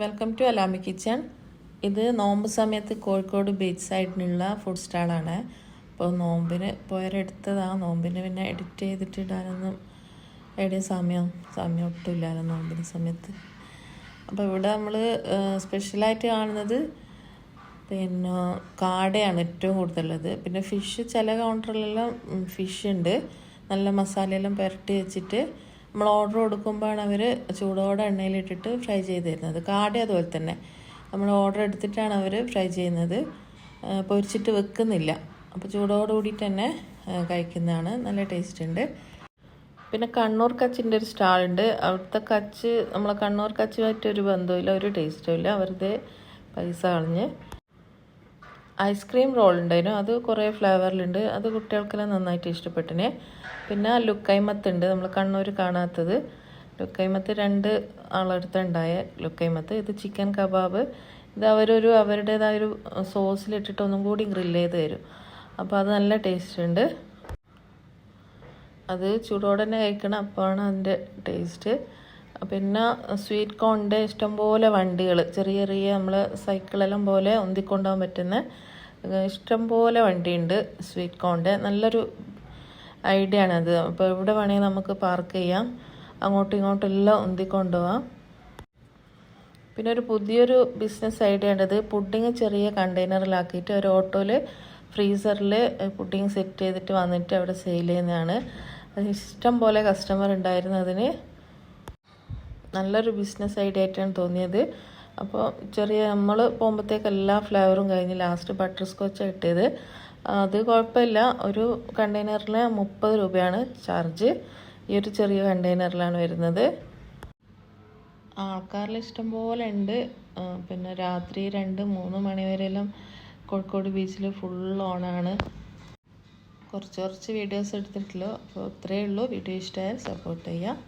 Welcome to Alami kitchen. ഇത് നോമ്പ് സമയത്ത് കോഴിക്കോട് ബീച്ച് സൈഡിനുള്ള ഫുഡ് സ്റ്റാളാണ്. അപ്പോൾ നോമ്പിന് പോയവരെടുത്തതാണ്. നോമ്പിന് പിന്നെ എഡിറ്റ് ചെയ്തിട്ട് ഇടാനൊന്നും എവിടെയും സമയം ഒട്ടുമില്ലല്ലോ നോമ്പിന് സമയത്ത്. അപ്പോൾ ഇവിടെ നമ്മൾ സ്പെഷ്യലായിട്ട് കാണുന്നത് പിന്നെ കാടയാണ് ഏറ്റവും കൂടുതലുള്ളത്. പിന്നെ ഫിഷ് ചില കൗണ്ടറിലെല്ലാം ഫിഷ് ഉണ്ട്, നല്ല മസാലയെല്ലാം പുരട്ടി വെച്ചിട്ട് നമ്മൾ ഓർഡർ കൊടുക്കുമ്പോഴാണ് അവർ ചൂടോടെ എണ്ണയിലിട്ടിട്ട് ഫ്രൈ ചെയ്ത് തരുന്നത്. കാട അതുപോലെ തന്നെ നമ്മൾ ഓർഡർ എടുത്തിട്ടാണ് അവർ ഫ്രൈ ചെയ്യുന്നത്, പൊരിച്ചിട്ട് വെക്കുന്നില്ല. അപ്പോൾ ചൂടോട് കൂടിയിട്ട് തന്നെ കഴിക്കുന്നതാണ്, നല്ല ടേസ്റ്റ് ഉണ്ട്. പിന്നെ കണ്ണൂർ കച്ചിൻ്റെ ഒരു സ്റ്റാളുണ്ട്. അവിടുത്തെ കച്ച് നമ്മളെ കണ്ണൂർ കച്ചുമായിട്ടൊരു ബന്ധമില്ല, ഒരു ടേസ്റ്റും ഇല്ല, വെറുതെ പൈസ കളഞ്ഞ്. ഐസ്ക്രീം റോൾ ഉണ്ടായിരുന്നു, അത് കുറേ ഫ്ലേവറിലുണ്ട്, അത് കുട്ടികൾക്കെല്ലാം നന്നായിട്ട് ഇഷ്ടപ്പെട്ടിന്. പിന്നെ ലുക്കൈമത്ത് ഉണ്ട്, നമ്മൾ കണ്ണൂർ കാണാത്തത്. ലുക്കൈമത്ത് 2 ആളെടുത്തുണ്ടായ ലുക്കൈമത്ത്. ഇത് ചിക്കൻ കബാബ്. ഇത് അവരുടേതായൊരു സോസിലിട്ടിട്ട് ഒന്നും കൂടി ഗ്രില്ല് ചെയ്ത് തരും. അപ്പോൾ അത് നല്ല ടേസ്റ്റ് ഉണ്ട്. അത് ചൂടോടെ തന്നെ കഴിക്കണം, അപ്പോഴാണ് അതിൻ്റെ ടേസ്റ്റ്. പിന്നെ സ്വീറ്റ് കോണിൻ്റെ ഇഷ്ടംപോലെ വണ്ടികൾ, ചെറിയ ചെറിയ നമ്മൾ സൈക്കിളെല്ലാം പോലെ ഉന്തിക്കൊണ്ടുപോകാൻ പറ്റുന്ന ഇഷ്ടംപോലെ വണ്ടിയുണ്ട് സ്വീറ്റ് കോണിൻ്റെ. നല്ലൊരു ഐഡിയ ആണത്. അപ്പോൾ എവിടെ വേണമെങ്കിൽ നമുക്ക് പാർക്ക് ചെയ്യാം, അങ്ങോട്ടും ഇങ്ങോട്ടും എല്ലാം ഉന്തിക്കൊണ്ടുപോകാം. പിന്നെ ഒരു പുതിയൊരു ബിസിനസ് ഐഡിയ ഉണ്ടത്, പുഡിങ് ചെറിയ കണ്ടെയ്നറിലാക്കിയിട്ട് ഒരു ഓട്ടോയിൽ ഫ്രീസറിൽ പുഡിങ് സെറ്റ് ചെയ്തിട്ട് വന്നിട്ട് അവിടെ സെയിൽ ചെയ്യുന്നതാണ്. അത് ഇഷ്ടം പോലെ കസ്റ്റമർ ഉണ്ടായിരുന്നു. അതിന് നല്ലൊരു ബിസിനസ് ഐഡിയ ആയിട്ടാണ് തോന്നിയത്. അപ്പോൾ നമ്മൾ പോകുമ്പോഴത്തേക്ക് എല്ലാ ഫ്ലേവറും കഴിഞ്ഞ് ലാസ്റ്റ് ബട്ടർ സ്കോച്ചാണ് കിട്ടിയത്. അത് കുഴപ്പമില്ല. ഒരു കണ്ടെയ്നറിൽ 30 രൂപയാണ് ചാർജ്. ഈ ഒരു ചെറിയ കണ്ടെയ്നറിലാണ് വരുന്നത്. ആൾക്കാരിൽ ഇഷ്ടം പോലെ ഉണ്ട്. പിന്നെ രാത്രി 2-3 മണി വരെയെല്ലാം കോഴിക്കോട് ബീച്ചിൽ ഫുൾ ഓണാണ്. കുറച്ച് വീഡിയോസ് എടുത്തിട്ടുള്ളൂ. അപ്പോൾ ഇത്രയേ ഉള്ളൂ. വീഡിയോ ഇഷ്ടമായാൽ സപ്പോർട്ട് ചെയ്യുക.